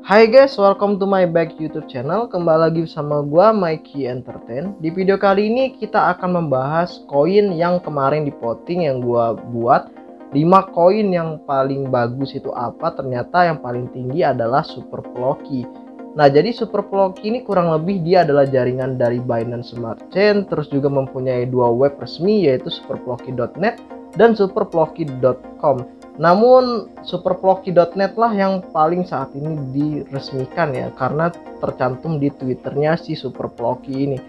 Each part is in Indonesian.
Hai guys, welcome to my back YouTube channel. Kembali lagi bersama gua Mikey Entertain. Di video kali ini kita akan membahas koin yang kemarin di voting yang gua buat. 5 koin yang paling bagus itu apa? Ternyata yang paling tinggi adalah Super Floki. Nah, jadi Super Floki ini kurang lebih dia adalah jaringan dari Binance Smart Chain, terus juga mempunyai 2 web resmi yaitu superfloki.net dan superfloki.com. Namun superfloki.net lah yang paling saat ini diresmikan ya, karena tercantum di Twitternya si Superfloki ini.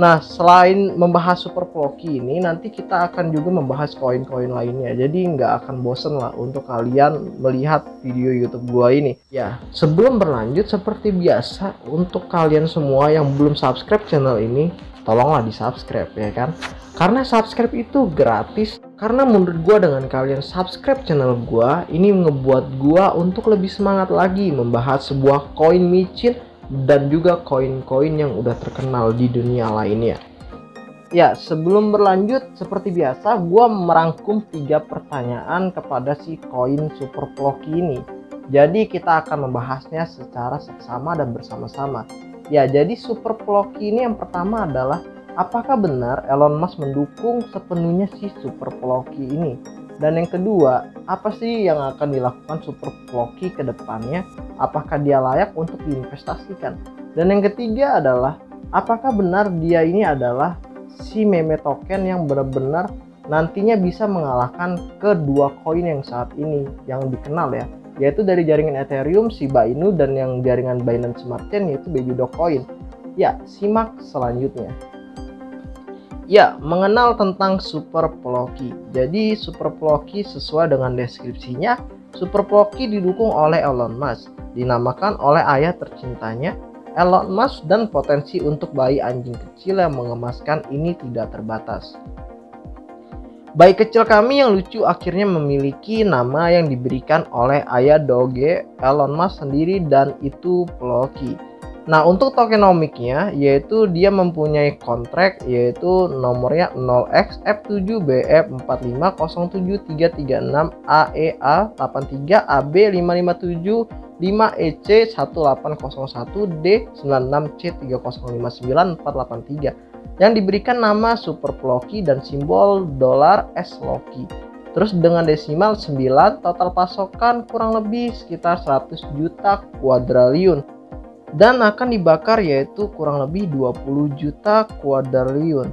Nah, selain membahas Superfloki ini, nanti kita akan juga membahas koin-koin lainnya. Jadi nggak akan bosen lah untuk kalian melihat video YouTube gua ini. Ya, sebelum berlanjut seperti biasa, untuk kalian semua yang belum subscribe channel ini, tolonglah di subscribe ya kan. Karena subscribe itu gratis. Karena menurut gua dengan kalian subscribe channel gua, ini ngebuat gua untuk lebih semangat lagi membahas sebuah koin micin dan juga koin-koin yang udah terkenal di dunia lainnya. Ya, sebelum berlanjut seperti biasa gua merangkum 3 pertanyaan kepada si koin Super Floki ini. Jadi kita akan membahasnya secara seksama dan bersama-sama. Ya, jadi Super Floki ini yang pertama adalah, apakah benar Elon Musk mendukung sepenuhnya si Super Floki ini? Dan yang kedua, apa sih yang akan dilakukan Super Floki ke depannya? Apakah dia layak untuk diinvestasikan? Dan yang ketiga adalah, apakah benar dia ini adalah si meme token yang benar-benar nantinya bisa mengalahkan kedua koin yang saat ini yang dikenal ya, yaitu dari jaringan Ethereum Shiba Inu dan yang jaringan Binance Smart Chain yaitu Baby Dogecoin. Ya, simak selanjutnya. Ya, mengenal tentang Super Floki. Jadi Super Floki sesuai dengan deskripsinya, Super Floki didukung oleh Elon Musk, dinamakan oleh ayah tercintanya Elon Musk, dan potensi untuk bayi anjing kecil yang mengemaskan ini tidak terbatas. Bayi kecil kami yang lucu akhirnya memiliki nama yang diberikan oleh ayah Doge Elon Musk sendiri, dan itu Floki. Nah, untuk tokenomiknya yaitu dia mempunyai kontrak yaitu nomornya 0xF7BF450735EA85D557D96C3059483 yang diberikan nama Super Floki dan simbol dolar SLOKI. Terus dengan desimal 9, total pasokan kurang lebih sekitar 100 juta kuadriliun. Dan akan dibakar yaitu kurang lebih 20 juta kuadriliun.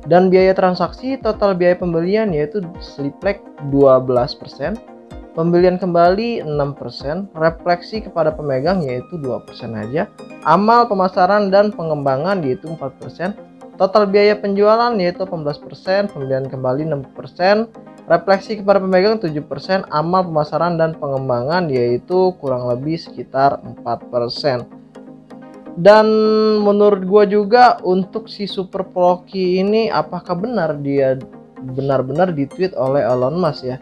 Dan biaya transaksi total biaya pembelian yaitu sliplek 12%, pembelian kembali 6%, refleksi kepada pemegang yaitu 2% aja, amal pemasaran dan pengembangan yaitu 4%, total biaya penjualan yaitu 18%, pembelian kembali 6%, refleksi kepada pemegang 7%, amal pemasaran dan pengembangan yaitu kurang lebih sekitar 4%. Dan menurut gua juga untuk si Super Floki ini, apakah benar dia benar-benar ditweet oleh Elon Musk ya?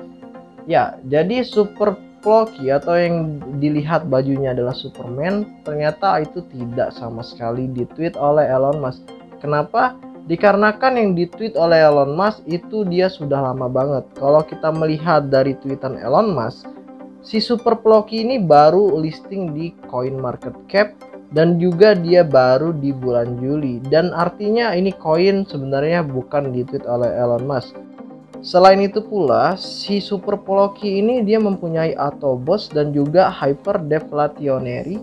Ya, jadi Super Floki atau yang dilihat bajunya adalah Superman, ternyata itu tidak sama sekali ditweet oleh Elon Musk. Kenapa? Dikarenakan yang ditweet oleh Elon Musk itu dia sudah lama banget. Kalau kita melihat dari tweetan Elon Musk, si Super Floki ini baru listing di CoinMarketCap dan juga dia baru di bulan Juli, dan artinya ini koin sebenarnya bukan ditweet oleh Elon Musk. Selain itu pula, si Super Floki ini dia mempunyai autobus dan juga hyperdeflationary,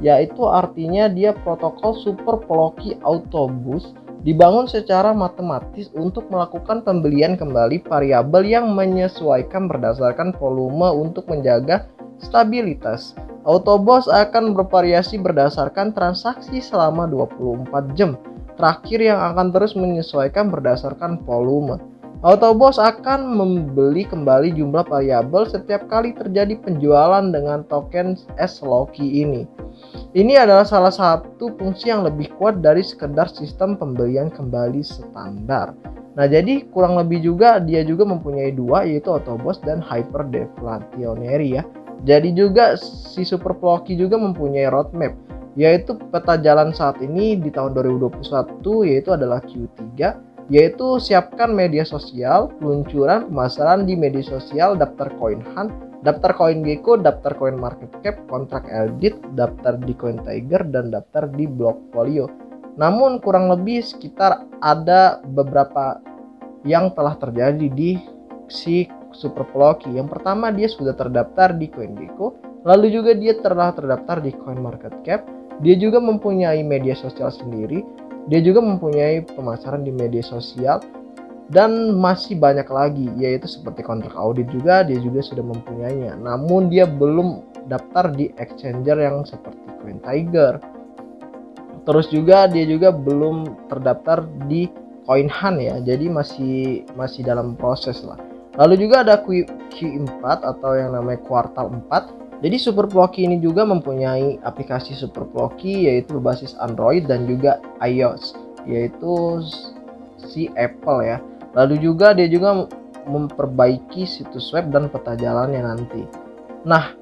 yaitu artinya dia protokol Super Floki autobus dibangun secara matematis untuk melakukan pembelian kembali variabel yang menyesuaikan berdasarkan volume untuk menjaga stabilitas. Autobus akan bervariasi berdasarkan transaksi selama 24 jam terakhir yang akan terus menyesuaikan berdasarkan volume. Autobus akan membeli kembali jumlah variabel setiap kali terjadi penjualan dengan token SLOKI ini. Ini adalah salah satu fungsi yang lebih kuat dari sekedar sistem pembelian kembali standar. Nah, jadi kurang lebih juga dia juga mempunyai 2 yaitu autobus dan hyperdeflationary ya. Jadi juga si Super Floki juga mempunyai roadmap, yaitu peta jalan saat ini di tahun 2021 yaitu adalah Q3, yaitu siapkan media sosial, peluncuran pemasaran di media sosial, daftar koin hunt, daftar CoinGecko, daftar CoinMarketCap, kontrak Eldit, daftar di CoinTiger, dan daftar di Blockfolio. Namun kurang lebih sekitar ada beberapa yang telah terjadi di si Super Plocky. Yang pertama, dia sudah terdaftar di CoinGecko, lalu juga dia telah terdaftar di CoinMarketCap. Dia juga mempunyai media sosial sendiri, dia juga mempunyai pemasaran di media sosial, dan masih banyak lagi, yaitu seperti kontrak audit juga dia juga sudah mempunyainya. Namun dia belum daftar di exchanger yang seperti CoinTiger. Terus juga dia juga belum terdaftar di CoinHunt ya, jadi masih dalam proses lah. Lalu juga ada Q4 atau yang namanya kuartal 4. Jadi Super Plocky ini juga mempunyai aplikasi Super Plocky, yaitu berbasis Android dan juga iOS, yaitu si Apple ya. Lalu juga dia juga memperbaiki situs web dan peta jalannya nanti. Nah,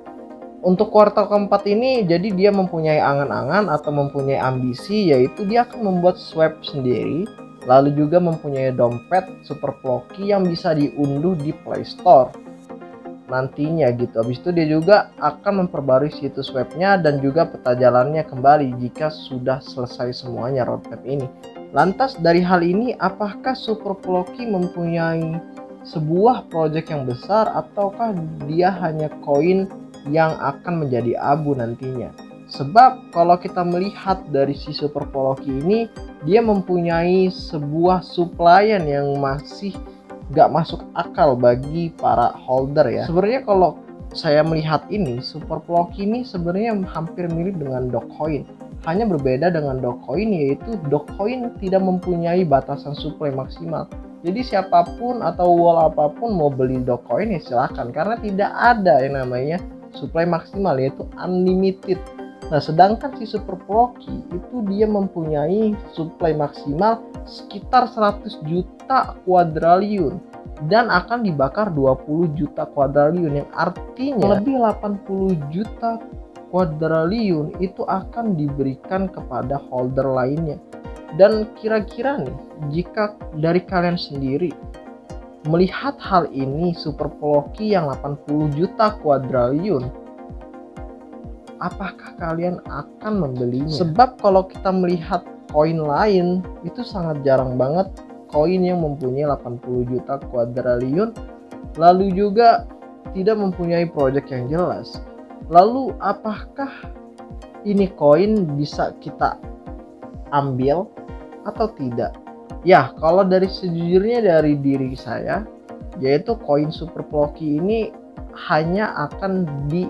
untuk kuartal keempat ini jadi dia mempunyai angan-angan atau mempunyai ambisi, yaitu dia akan membuat web sendiri, lalu juga mempunyai dompet Super Plocky yang bisa diunduh di Play Store nantinya gitu. Habis itu dia juga akan memperbarui situs webnya dan juga peta jalannya kembali jika sudah selesai semuanya roadmap ini. Lantas dari hal ini, apakah Super Plocky mempunyai sebuah project yang besar ataukah dia hanya koin yang akan menjadi abu nantinya? Sebab kalau kita melihat dari si Super Plocky ini, dia mempunyai sebuah supplyan yang masih gak masuk akal bagi para holder ya. Sebenarnya kalau saya melihat ini, Super Plocky ini sebenarnya hampir mirip dengan Dogecoin. Hanya berbeda dengan Dogecoin, yaitu Dogecoin tidak mempunyai batasan supply maksimal. Jadi siapapun atau wall apapun mau beli Dogecoin ya silahkan, karena tidak ada yang namanya supply maksimal, yaitu unlimited. Nah, sedangkan si Super Plocky itu dia mempunyai supply maksimal sekitar 100 juta kuadriliun dan akan dibakar 20 juta kuadriliun, yang artinya lebih 80 juta kuadriliun itu akan diberikan kepada holder lainnya. Dan kira-kira nih, jika dari kalian sendiri melihat hal ini, Super Plocky yang 80 juta kuadriliun, apakah kalian akan membelinya? Sebab kalau kita melihat koin lain, itu sangat jarang banget koin yang mempunyai 80 juta kuadriliun lalu juga tidak mempunyai project yang jelas. Lalu apakah ini koin bisa kita ambil atau tidak? Ya, kalau dari sejujurnya dari diri saya, yaitu koin Super Plocky ini hanya akan di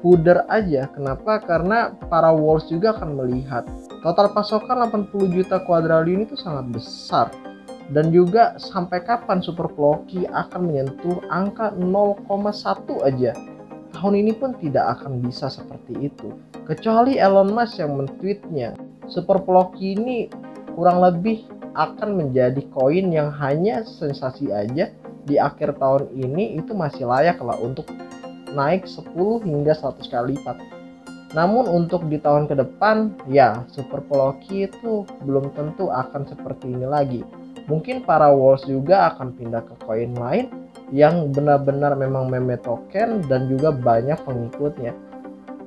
pudar aja. Kenapa? Karena para walls juga akan melihat total pasokan 80 juta kuadriliun itu sangat besar, dan juga sampai kapan Super Plocky akan menyentuh angka 0,1 aja. Tahun ini pun tidak akan bisa seperti itu, kecuali Elon Musk yang men-tweetnya Super Plocky ini kurang lebih akan menjadi koin yang hanya sensasi aja di akhir tahun ini, itu masih layak lah untuk naik 10 hingga 100 kali lipat. Namun untuk di tahun ke depan ya Super Plocky itu belum tentu akan seperti ini lagi. Mungkin para walls juga akan pindah ke koin lain yang benar-benar memang meme token dan juga banyak pengikutnya.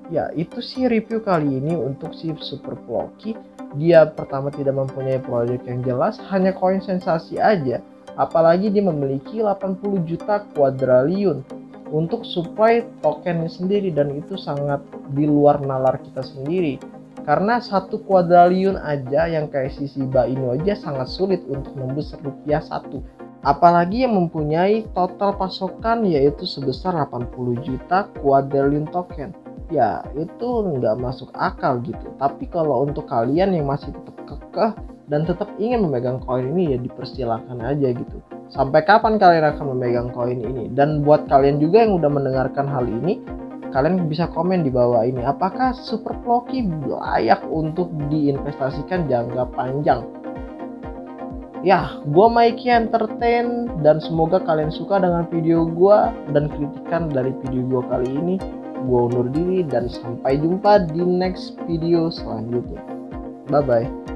Ya, itu sih review kali ini untuk si Super Plocky. Dia pertama tidak mempunyai project yang jelas, hanya koin sensasi aja. Apalagi dia memiliki 80 juta kuadriliun untuk supply tokennya sendiri, dan itu sangat di luar nalar kita sendiri. Karena satu kuadriliun aja yang kayak si Shiba Inu aja sangat sulit untuk nembus rupiah 1. Apalagi yang mempunyai total pasokan yaitu sebesar 80 juta kuadriliun token. Ya itu nggak masuk akal gitu. Tapi kalau untuk kalian yang masih tetap kekeh dan tetap ingin memegang koin ini, ya dipersilakan aja gitu. Sampai kapan kalian akan memegang koin ini? Dan buat kalian juga yang udah mendengarkan hal ini, kalian bisa komen di bawah ini, apakah Super Plocky layak untuk diinvestasikan jangka panjang? Ya, gua Mikey Entertain, dan semoga kalian suka dengan video gua dan kritikan dari video gua kali ini. Gua undur diri dan sampai jumpa di next video selanjutnya. Bye bye.